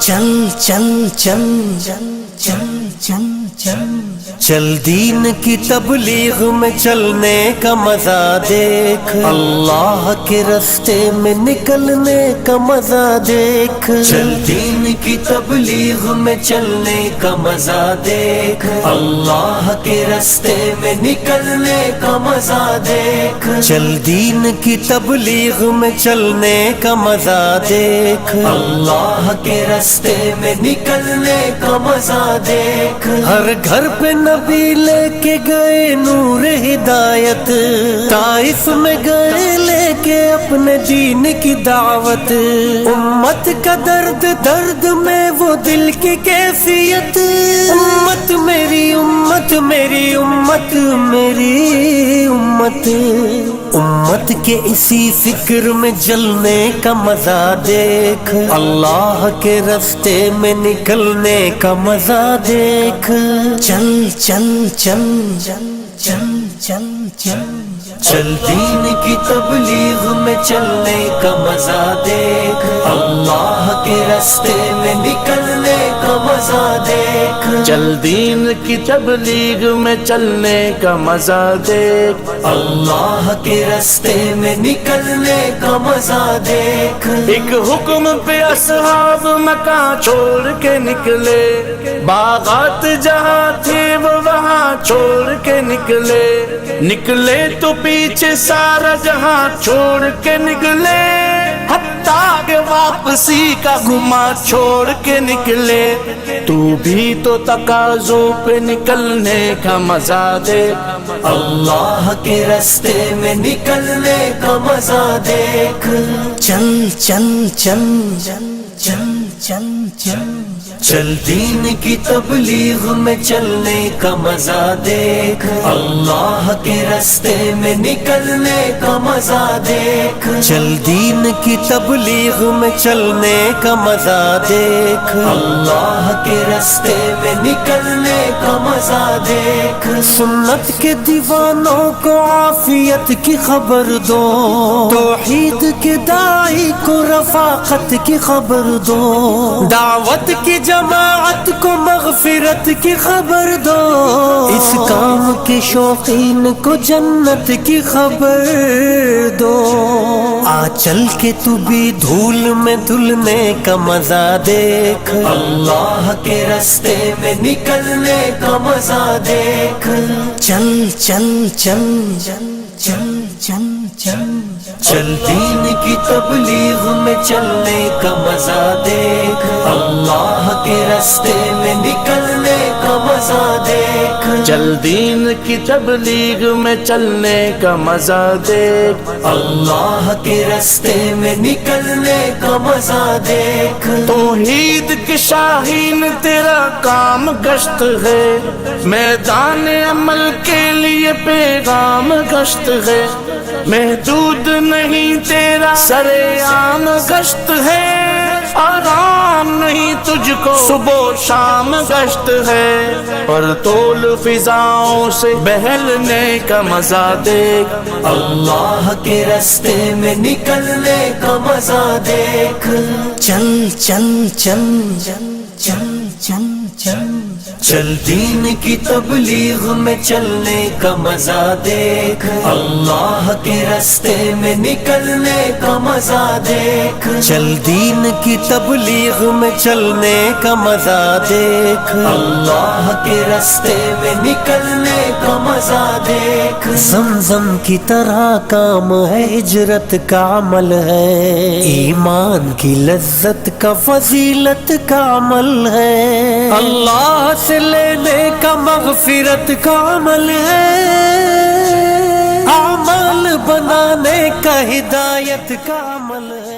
چل چل چل چل چل چل چل چل دین کی تبلیغ میں چلنے کا مزہ دیکھ، اللہ کے راستے میں نکلنے کا مزہ دیکھ، چل دین کی تبلیغ میں چلنے کا مزہ دیکھ، اللہ کے راستے میں نکلنے کا مزہ دیکھ، چل دین کی تبلیغ میں چلنے کا مزہ دیکھ، اللہ کے راستے میں نکلنے کا مزہ دیکھ، ہر گھر پہ نبی لے کے گئے نور ہدایت، طائف میں گئے لے کے اپنے دین کی دعوت، امت کا درد درد میں وہ دل کی کیفیت، امت میری امت میری امت میری امت، امت کے اسی فکر میں جلنے کا مزہ دیکھ، اللہ کے راستے میں نکلنے کا مزہ دیکھ، چل چل چل چل چل چل چل چل دین کی تبلیغ میں چلنے کا مزہ دیکھ، اللہ کے راستے میں نکلنے کا مزہ دیکھ، چل دین کی تبلیغ میں چلنے کا مزہ دیکھ، اللہ کے راستے میں نکلنے کا مزہ دیکھ، ایک حکم پہ اصحاب مکان چھوڑ کے نکلے، باغات جہاں تھے وہ وہاں چھوڑ کے نکلے، نکلے تو پیچھے سارا جہاں چھوڑ کے نکلے، حتیٰ کہ واپسی کا گما چھوڑ کے نکلے، تو بھی تو تقاضوں پہ نکلنے کا مزہ دے، اللہ کے راستے میں نکلنے کا مزہ دیکھ، چل چل چل چل چل چل چل چل دین کی تبلیغ میں چلنے کا مزہ دیکھ، اللہ کے راستے میں نکلنے کا مزہ دیکھ، چل دین کی تبلیغ میں چلنے کا مزہ دیکھ، اللہ کے راستے میں نکلنے کا مزہ دیکھ، سنت کے دیوانوں کو عافیت کی خبر دو، توحید کے داعی کو رفاقت کی خبر دو، دعوت کی جماعت کو مغفرت کی خبر دو، اس کام کے شوقین کو جنت کی خبر دو، آ چل کے تو بھی دھول میں دھلنے کا مزہ دیکھ، اللہ کے راستے میں نکلنے کا مزہ دیکھ، چل چل چل چل چل چل چل چل دین کی تبلیغ میں چلنے کا مزہ دیکھ، اللہ کے راستے میں نکلنے کا مزہ دیکھ، چل دین کی تبلیغ میں چلنے کا مزہ دیکھ، اللہ کے راستے میں نکلنے کا مزہ دیکھ، توحید کے شاہین تیرا کام گشت ہے، میدان عمل کے لیے پیغام گشت ہے، محدود نہیں تیرا سر عام گشت ہے، آرام نہیں تجھ کو صبح و شام گشت ہے، پر طول فضاؤں سے بہلنے کا مزہ دیکھ، اللہ کے راستے میں نکلنے کا مزہ دیکھ، چل چل چل چل چل چل چل چل دین کی تبلیغ میں چلنے کا مزہ دیکھ، اللہ کے راستے میں نکلنے کا مزہ دیکھ، چل دین کی تبلیغ میں چلنے کا مزہ دیکھ، اللہ کے راستے میں نکلنے کا مزہ دیکھ، زمزم کی طرح کام ہے، ہجرت کا عمل ہے، ایمان کی لذت کا فضیلت کا عمل ہے، اللہ سے لینے کا مغفرت کا عمل ہے، اعمال بنانے کا ہدایت کا عمل ہے۔